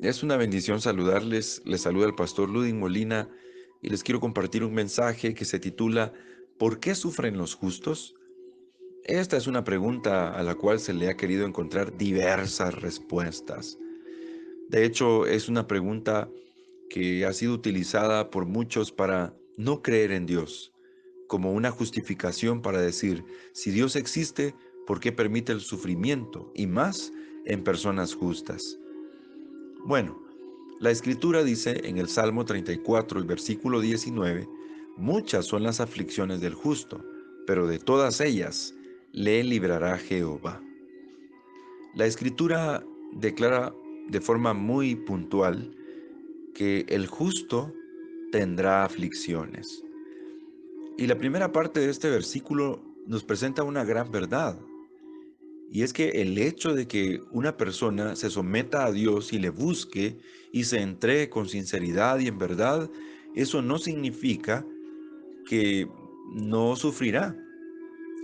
Es una bendición saludarles. Les saluda el pastor Ludwig Molina y les quiero compartir un mensaje que se titula ¿Por qué sufren los justos? Esta es una pregunta a la cual se le ha querido encontrar diversas respuestas. De hecho, es una pregunta que ha sido utilizada por muchos para no creer en Dios, como una justificación para decir, si Dios existe, ¿por qué permite el sufrimiento? Y más en personas justas. Bueno, la escritura dice en el Salmo 34, el versículo 19, muchas son las aflicciones del justo, pero de todas ellas le librará Jehová. La escritura declara de forma muy puntual que el justo tendrá aflicciones. Y la primera parte de este versículo nos presenta una gran verdad. Y es que el hecho de que una persona se someta a Dios y le busque y se entregue con sinceridad y en verdad, eso no significa que no sufrirá.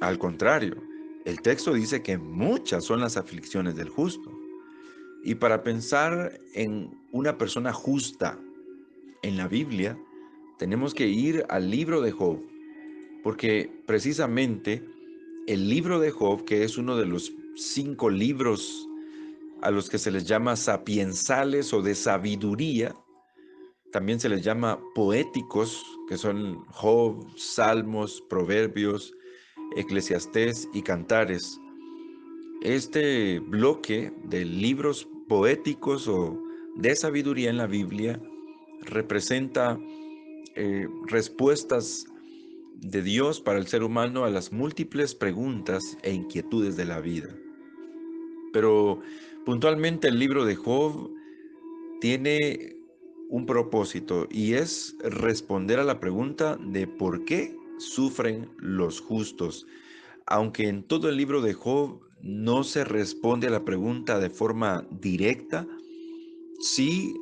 Al contrario, el texto dice que muchas son las aflicciones del justo. Y para pensar en una persona justa en la Biblia, tenemos que ir al libro de Job, porque precisamente el libro de Job, que es uno de los 5 libros a los que se les llama sapiensales o de sabiduría, también se les llama poéticos, que son Job, Salmos, Proverbios, Eclesiastés y Cantares. Este bloque de libros poéticos o de sabiduría en la Biblia representa respuestas de Dios para el ser humano a las múltiples preguntas e inquietudes de la vida. Pero puntualmente el libro de Job tiene un propósito y es responder a la pregunta de por qué sufren los justos. Aunque en todo el libro de Job no se responde a la pregunta de forma directa, sí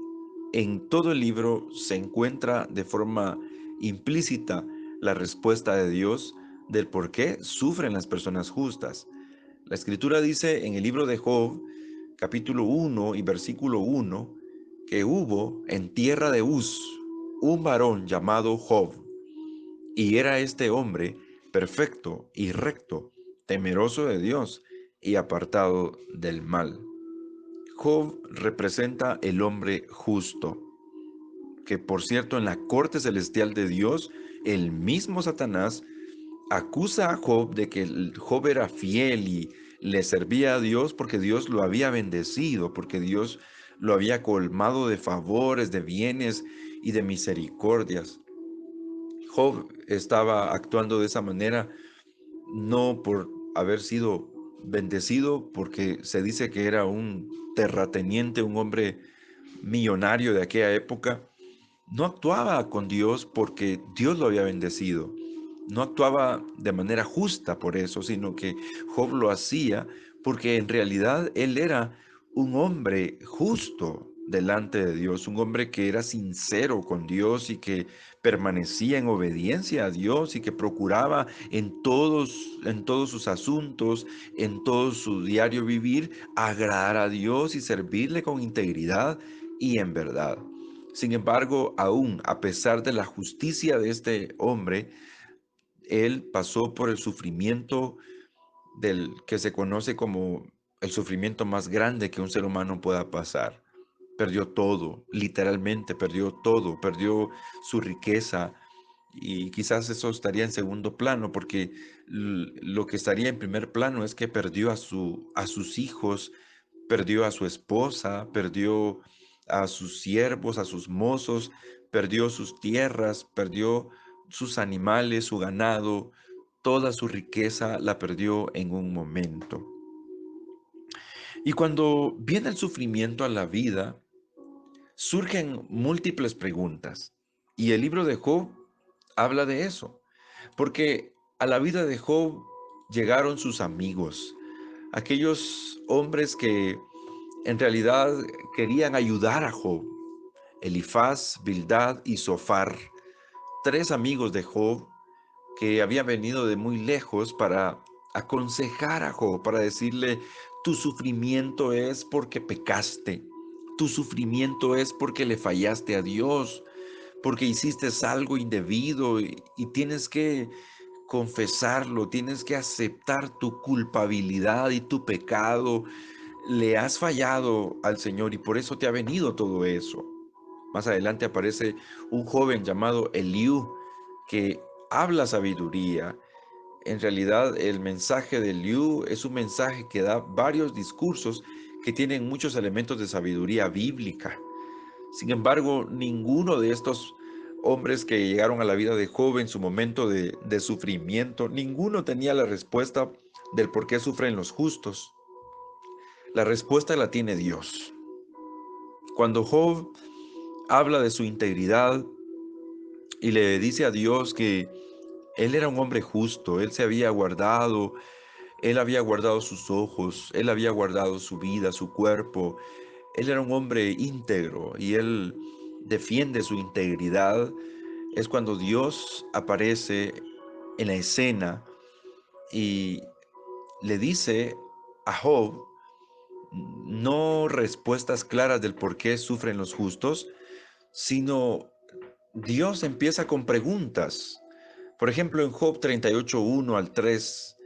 en todo el libro se encuentra de forma implícita la respuesta de Dios del por qué sufren las personas justas. La escritura dice en el libro de Job, capítulo 1 y versículo 1, que hubo en tierra de Uz un varón llamado Job, y era este hombre perfecto y recto, temeroso de Dios y apartado del mal. Job representa el hombre justo, que por cierto en la corte celestial de Dios, el mismo Satanás acusa a Job de que Job era fiel y le servía a Dios porque Dios lo había bendecido, porque Dios lo había colmado de favores, de bienes y de misericordias. Job estaba actuando de esa manera no por haber sido bendecido, porque se dice que era un terrateniente, un hombre millonario de aquella época. No actuaba con Dios porque Dios lo había bendecido. No actuaba de manera justa por eso, sino que Job lo hacía porque en realidad él era un hombre justo delante de Dios, un hombre que era sincero con Dios y que permanecía en obediencia a Dios y que procuraba en todos sus asuntos, en todo su diario vivir, agradar a Dios y servirle con integridad y en verdad. Sin embargo, aún a pesar de la justicia de este hombre, él pasó por el sufrimiento del que se conoce como el sufrimiento más grande que un ser humano pueda pasar. Perdió todo, literalmente perdió todo, perdió su riqueza y quizás eso estaría en segundo plano porque lo que estaría en primer plano es que perdió a sus hijos, perdió a su esposa, perdió a sus siervos, a sus mozos, perdió sus tierras, perdió sus animales, su ganado, toda su riqueza la perdió en un momento. Y cuando viene el sufrimiento a la vida, surgen múltiples preguntas. Y el libro de Job habla de eso. Porque a la vida de Job llegaron sus amigos, aquellos hombres que en realidad querían ayudar a Job. Elifaz, Bildad y Zofar, 3 amigos de Job que habían venido de muy lejos para aconsejar a Job, para decirle, tu sufrimiento es porque pecaste, Tu sufrimiento es porque le fallaste a Dios, porque hiciste algo indebido y tienes que confesarlo, tienes que aceptar tu culpabilidad y tu pecado. Le has fallado al Señor y por eso te ha venido todo eso. Más adelante aparece un joven llamado Eliú que habla sabiduría. En realidad, el mensaje de Liu es un mensaje que da varios discursos que tienen muchos elementos de sabiduría bíblica. Sin embargo, ninguno de estos hombres que llegaron a la vida de Job en su momento de sufrimiento, ninguno tenía la respuesta del por qué sufren los justos. La respuesta la tiene Dios. Cuando Job habla de su integridad y le dice a Dios que él era un hombre justo, él había guardado sus ojos, él había guardado su vida, su cuerpo. Él era un hombre íntegro y él defiende su integridad. Es cuando Dios aparece en la escena y le dice a Job no respuestas claras del por qué sufren los justos, sino Dios empieza con preguntas. Por ejemplo, en Job 38, 1 al 3,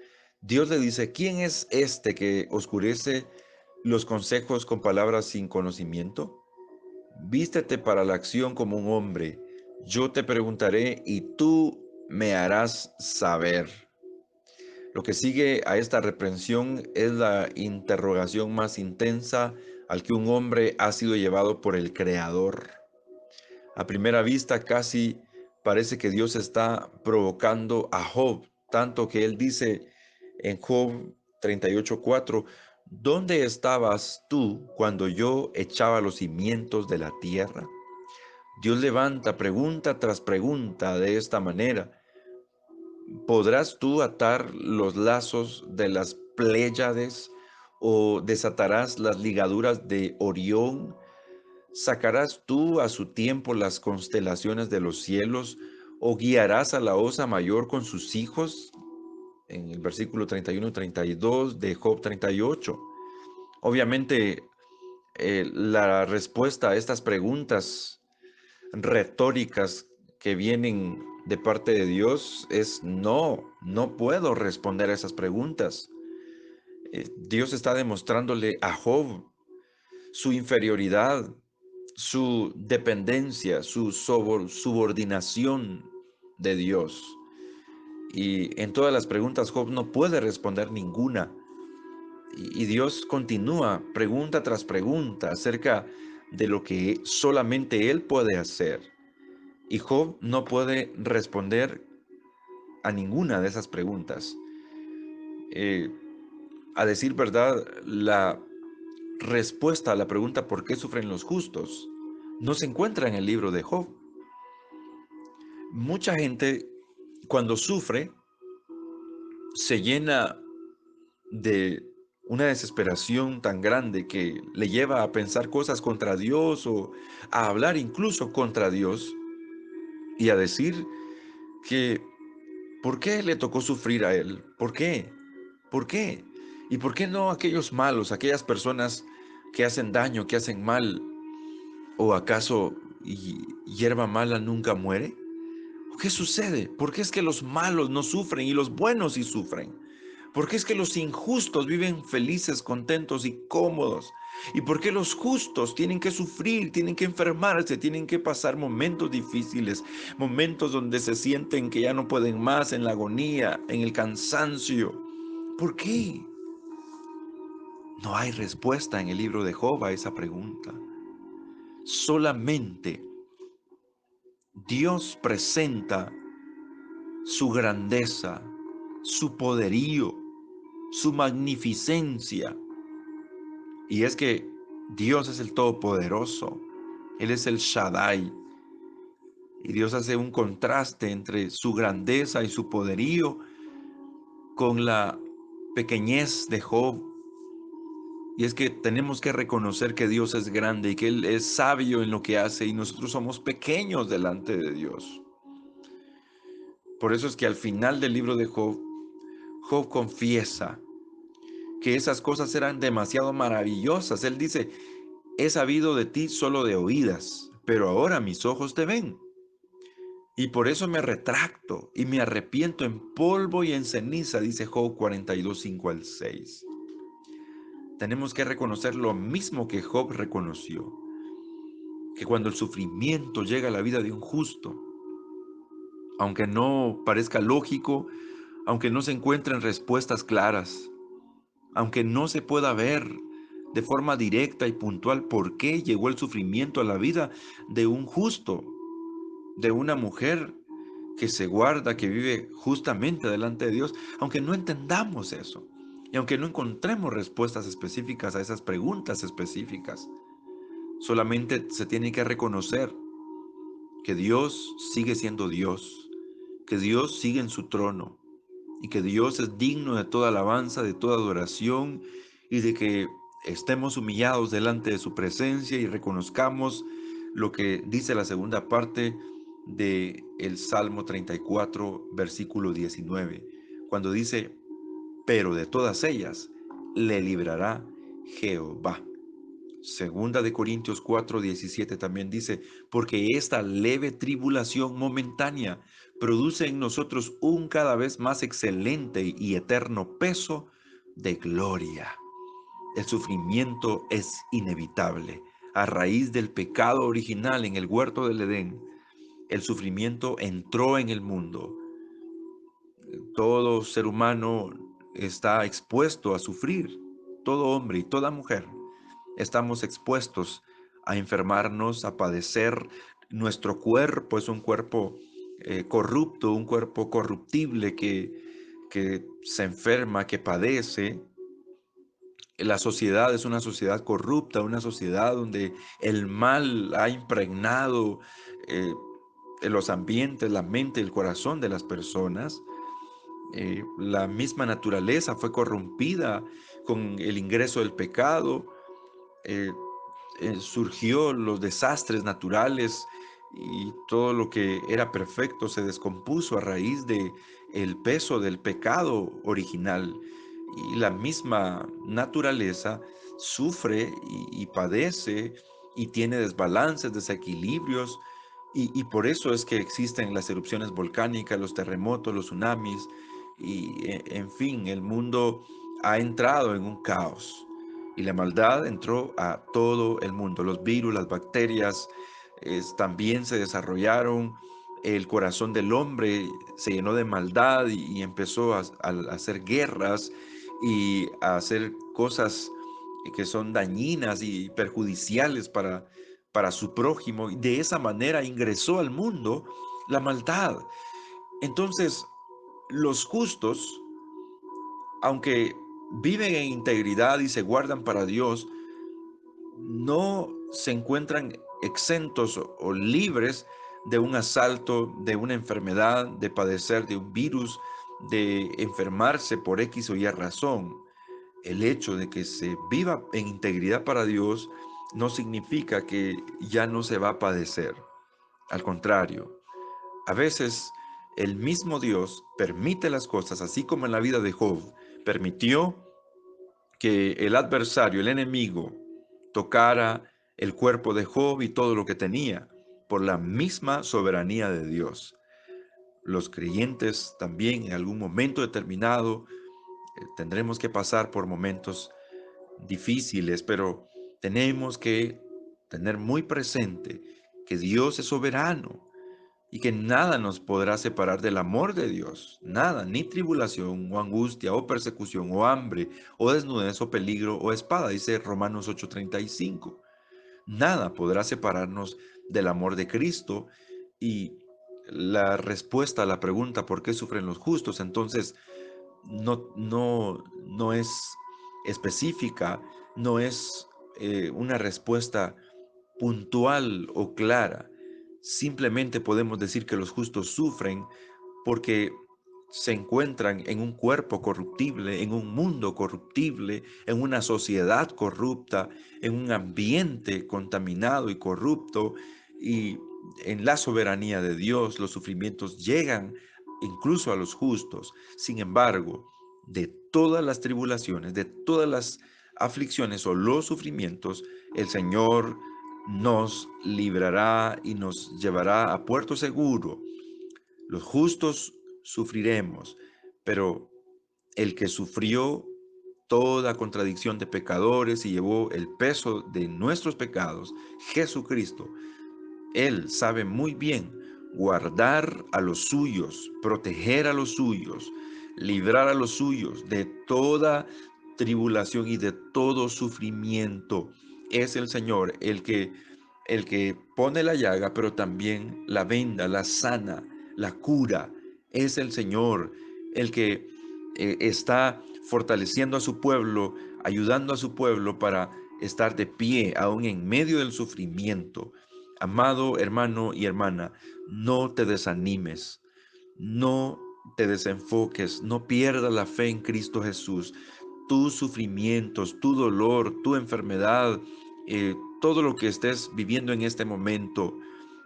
Dios le dice, ¿quién es este que oscurece los consejos con palabras sin conocimiento? Vístete para la acción como un hombre. Yo te preguntaré y tú me harás saber. Lo que sigue a esta reprensión es la interrogación más intensa al que un hombre ha sido llevado por el Creador. A primera vista casi parece que Dios está provocando a Job, tanto que él dice en Job 38:4, ¿dónde estabas tú cuando yo echaba los cimientos de la tierra? Dios levanta pregunta tras pregunta de esta manera. ¿Podrás tú atar los lazos de las Pléyades o desatarás las ligaduras de Orión? ¿Sacarás tú a su tiempo las constelaciones de los cielos o guiarás a la osa mayor con sus hijos? En el versículo 31 y 32 de Job 38. Obviamente, la respuesta a estas preguntas retóricas que vienen de parte de Dios es no, no puedo responder a esas preguntas. Dios está demostrándole a Job su inferioridad, su dependencia, su subordinación de Dios. Y en todas las preguntas Job no puede responder ninguna. Y Dios continúa pregunta tras pregunta acerca de lo que solamente Él puede hacer. Y Job no puede responder a ninguna de esas preguntas. Eh, a decir verdad, la respuesta a la pregunta ¿por qué sufren los justos? No se encuentra en el libro de Job. Mucha gente cuando sufre se llena de una desesperación tan grande que le lleva a pensar cosas contra Dios o a hablar incluso contra Dios y a decir que ¿por qué le tocó sufrir a él? ¿Por qué? ¿Por qué? ¿Y por qué no aquellos malos, aquellas personas que hacen daño, que hacen mal? ¿O acaso hierba mala nunca muere? ¿Qué sucede? ¿Por qué es que los malos no sufren y los buenos sí sufren? ¿Por qué es que los injustos viven felices, contentos y cómodos? ¿Y por qué los justos tienen que sufrir, tienen que enfermarse, tienen que pasar momentos difíciles, momentos donde se sienten que ya no pueden más, en la agonía, en el cansancio? ¿Por qué? No hay respuesta en el libro de Job a esa pregunta. Solamente Dios presenta su grandeza, su poderío, su magnificencia. Y es que Dios es el Todopoderoso, Él es el Shaddai. Y Dios hace un contraste entre su grandeza y su poderío con la pequeñez de Job. Y es que tenemos que reconocer que Dios es grande y que Él es sabio en lo que hace y nosotros somos pequeños delante de Dios. Por eso es que al final del libro de Job, Job confiesa que esas cosas eran demasiado maravillosas. Él dice, he sabido de ti solo de oídas, pero ahora mis ojos te ven. Y por eso me retracto y me arrepiento en polvo y en ceniza, dice Job 42, 5 al 6. Tenemos que reconocer lo mismo que Job reconoció, que cuando el sufrimiento llega a la vida de un justo, aunque no parezca lógico, aunque no se encuentren respuestas claras, aunque no se pueda ver de forma directa y puntual por qué llegó el sufrimiento a la vida de un justo, de una mujer que se guarda, que vive justamente delante de Dios, aunque no entendamos eso, y aunque no encontremos respuestas específicas a esas preguntas específicas, solamente se tiene que reconocer que Dios sigue siendo Dios, que Dios sigue en su trono, y que Dios es digno de toda alabanza, de toda adoración, y de que estemos humillados delante de su presencia y reconozcamos lo que dice la segunda parte de el Salmo 34, versículo 19, cuando dice, pero de todas ellas le librará Jehová. Segunda de Corintios 4:17 también dice, porque esta leve tribulación momentánea produce en nosotros un cada vez más excelente y eterno peso de gloria. El sufrimiento es inevitable. A raíz del pecado original en el huerto del Edén, el sufrimiento entró en el mundo. Todo ser humano está expuesto a sufrir. Todo hombre y toda mujer estamos expuestos a enfermarnos, a padecer. Nuestro cuerpo es un cuerpo corrupto, un cuerpo corruptible que se enferma, que padece. La sociedad es una sociedad corrupta, una sociedad donde el mal ha impregnado eh, en los ambientes, la mente, el corazón de las personas. La misma naturaleza fue corrompida con el ingreso del pecado. eh, Surgió los desastres naturales y todo lo que era perfecto se descompuso a raíz de el peso del pecado original, y la misma naturaleza sufre y padece y tiene desbalances, desequilibrios, y por eso es que existen las erupciones volcánicas, los terremotos, los tsunamis, y en fin, el mundo ha entrado en un caos. Y la maldad entró a todo el mundo. Los virus, las bacterias también se desarrollaron. El corazón del hombre se llenó de maldad y empezó a hacer guerras y a hacer cosas que son dañinas y perjudiciales para su prójimo. Y de esa manera ingresó al mundo la maldad. Entonces, los justos, aunque viven en integridad y se guardan para Dios, no se encuentran exentos o libres de un asalto, de una enfermedad, de padecer de un virus, de enfermarse por X o Y razón. El hecho de que se viva en integridad para Dios no significa que ya no se va a padecer. Al contrario, a veces el mismo Dios permite las cosas, así como en la vida de Job, permitió que el adversario, el enemigo, tocara el cuerpo de Job y todo lo que tenía, por la misma soberanía de Dios. Los creyentes también en algún momento determinado tendremos que pasar por momentos difíciles, pero tenemos que tener muy presente que Dios es soberano y que nada nos podrá separar del amor de Dios. Nada, ni tribulación o angustia o persecución o hambre o desnudez o peligro o espada, dice Romanos 8:35. Nada podrá separarnos del amor de Cristo. Y la respuesta a la pregunta ¿por qué sufren los justos? Entonces no es específica, no es una respuesta puntual o clara. Simplemente podemos decir que los justos sufren porque se encuentran en un cuerpo corruptible, en un mundo corruptible, en una sociedad corrupta, en un ambiente contaminado y corrupto, y en la soberanía de Dios los sufrimientos llegan incluso a los justos. Sin embargo, de todas las tribulaciones, de todas las aflicciones o los sufrimientos, el Señor nos librará y nos llevará a puerto seguro. Los justos sufriremos, pero el que sufrió toda contradicción de pecadores y llevó el peso de nuestros pecados, Jesucristo, Él sabe muy bien guardar a los suyos, proteger a los suyos, librar a los suyos de toda tribulación y de todo sufrimiento. Es el Señor el que pone la llaga, pero también la venda, la sana, la cura. Es el Señor el que está fortaleciendo a su pueblo, ayudando a su pueblo para estar de pie aún en medio del sufrimiento. Amado hermano y hermana, no te desanimes, no te desenfoques, no pierdas la fe en Cristo Jesús. Tus sufrimientos, tu dolor, tu enfermedad, todo lo que estés viviendo en este momento,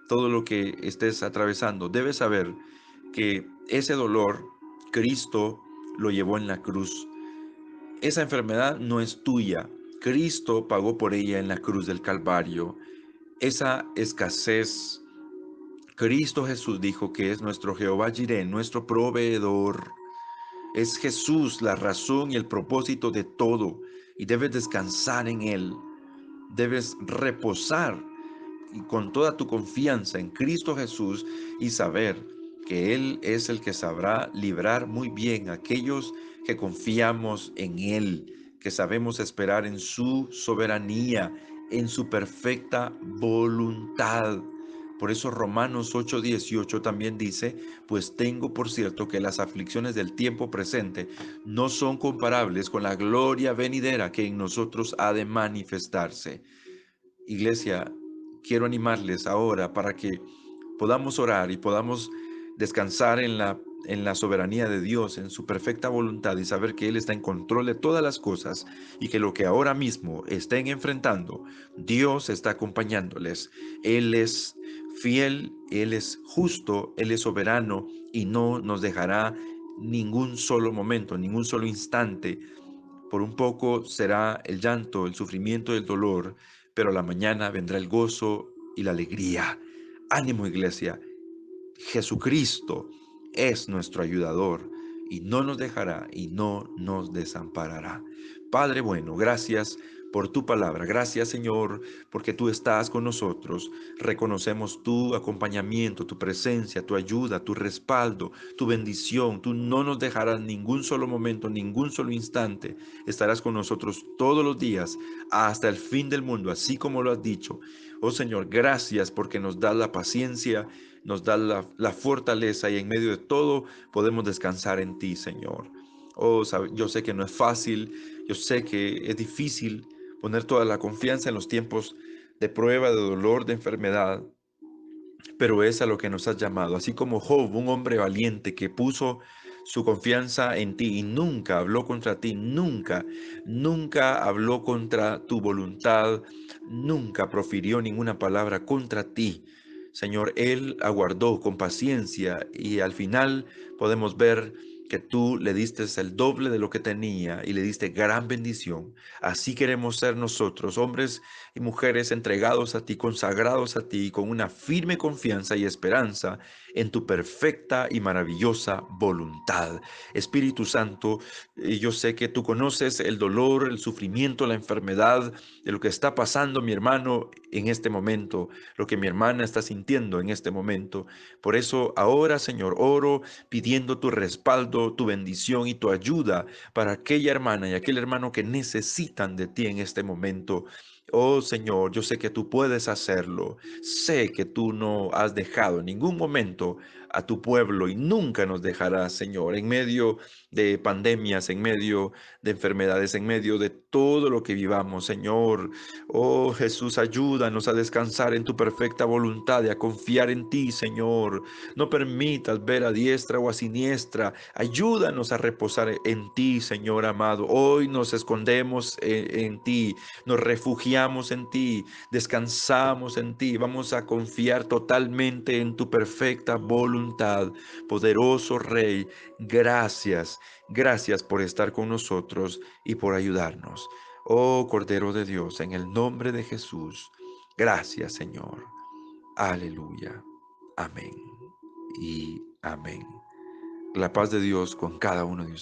todo lo que estés atravesando, debes saber que ese dolor Cristo lo llevó en la cruz. Esa enfermedad no es tuya. Cristo pagó por ella en la cruz del Calvario. Esa escasez, Cristo Jesús dijo que es nuestro Jehová Jireh, nuestro proveedor. Es Jesús la razón y el propósito de todo, y debes descansar en Él. Debes reposar y con toda tu confianza en Cristo Jesús y saber que Él es el que sabrá librar muy bien a aquellos que confiamos en Él, que sabemos esperar en su soberanía, en su perfecta voluntad. Por eso Romanos 8:18 también dice, pues tengo por cierto que las aflicciones del tiempo presente no son comparables con la gloria venidera que en nosotros ha de manifestarse. Iglesia, quiero animarles ahora para que podamos orar y podamos descansar en la soberanía de Dios, en su perfecta voluntad y saber que Él está en control de todas las cosas y que lo que ahora mismo estén enfrentando, Dios está acompañándoles. Él es fiel, Él es justo, Él es soberano y no nos dejará ningún solo momento, ningún solo instante. Por un poco será el llanto, el sufrimiento y el dolor, pero a la mañana vendrá el gozo y la alegría. Ánimo, iglesia. Jesucristo es nuestro ayudador y no nos dejará y no nos desamparará. Padre bueno, gracias por tu palabra. Gracias, Señor, porque tú estás con nosotros. Reconocemos tu acompañamiento, tu presencia, tu ayuda, tu respaldo, tu bendición. Tú no nos dejarás ningún solo momento, ningún solo instante. Estarás con nosotros todos los días hasta el fin del mundo, así como lo has dicho. Oh Señor, gracias porque nos das la paciencia, nos da la fortaleza y en medio de todo podemos descansar en ti, Señor. Oh, yo sé que no es fácil, yo sé que es difícil poner toda la confianza en los tiempos de prueba, de dolor, de enfermedad, pero es a lo que nos has llamado. Así como Job, un hombre valiente que puso su confianza en ti y nunca habló contra ti, nunca, nunca habló contra tu voluntad, nunca profirió ninguna palabra contra ti. Señor, él aguardó con paciencia y al final podemos ver que tú le diste el doble de lo que tenía y le diste gran bendición. Así queremos ser nosotros, hombres y mujeres entregados a ti, consagrados a ti, con una firme confianza y esperanza en tu perfecta y maravillosa voluntad. Espíritu Santo, yo sé que tú conoces el dolor, el sufrimiento, la enfermedad de lo que está pasando mi hermano en este momento, lo que mi hermana está sintiendo en este momento. Por eso ahora, Señor, oro pidiendo tu respaldo, tu bendición y tu ayuda para aquella hermana y aquel hermano que necesitan de ti en este momento. Oh Señor, yo sé que tú puedes hacerlo. Sé que tú no has dejado en ningún momento a tu pueblo y nunca nos dejarás, Señor, en medio de pandemias, en medio de enfermedades, en medio de todo lo que vivamos, Señor. Oh Jesús, ayúdanos a descansar en tu perfecta voluntad y a confiar en ti, Señor. No permitas ver a diestra o a siniestra. Ayúdanos a reposar en ti, Señor amado. Hoy nos escondemos en ti, nos refugiamos en ti, descansamos en ti. Vamos a confiar totalmente en tu perfecta voluntad. Poderoso Rey, gracias, gracias por estar con nosotros y por ayudarnos. Oh Cordero de Dios, en el nombre de Jesús. Gracias, Señor. Aleluya. Amén y amén. La paz de Dios con cada uno de ustedes.